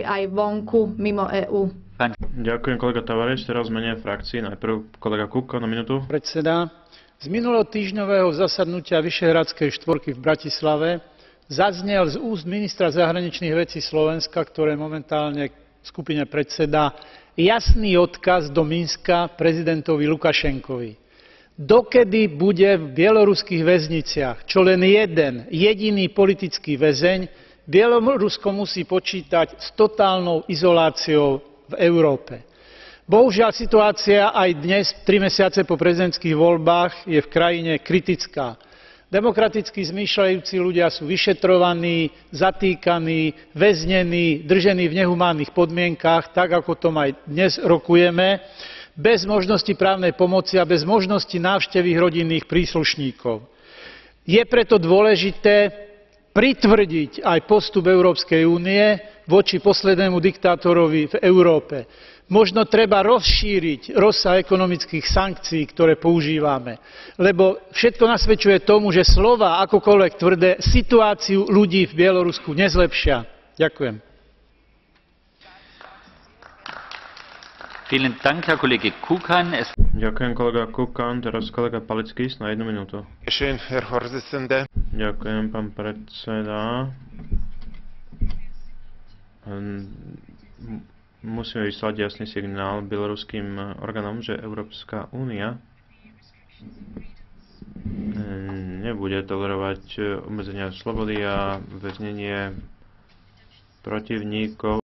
aj vonku, mimo EÚ. Ďakujem, kolega Tavares. Teraz v mene frakcií. Najprv kolega Kukan na minútu. Predseda, z minulotýždňového zasadnutia Vyšehradskej štvorky v Bratislave zaznel z úst ministra zahraničných vecí Slovenska, ktoré momentálne skupine predseda, jasný odkaz do Minska prezidentovi Lukašenkovi. Dokedy bude v bieloruských väzniciach čo len jeden jediný politický väzeň, Bielorusko musí počítať s totálnou izoláciou v Európe. Bohužiaľ situácia aj dnes, 3 mesiace po prezidentských voľbách, je v krajine kritická. Demokraticky zmýšľajúci ľudia sú vyšetrovaní, zatýkaní, väznení, držení v nehumánnych podmienkach, tak ako tom aj dnes rokujeme, bez možnosti právnej pomoci a bez možnosti návštevy rodinných príslušníkov. Je preto dôležité pritvrdiť aj postup Európskej únie voči poslednému diktátorovi v Európe. Možno treba rozšíriť rozsah ekonomických sankcií, ktoré používame. Lebo všetko nasvedčuje tomu, že slová akokoľvek tvrdé situáciu ľudí v Bielorusku nezlepšia. Ďakujem. Ďakujem, kolega Kukan. Teraz kolega Palecký na 1 minútu. Ďakujem, pán predseda. Musíme vyslať jasný signál bieloruským orgánom, že Európska únia nebude tolerovať obmedzenia slobody a väznenie protivníkov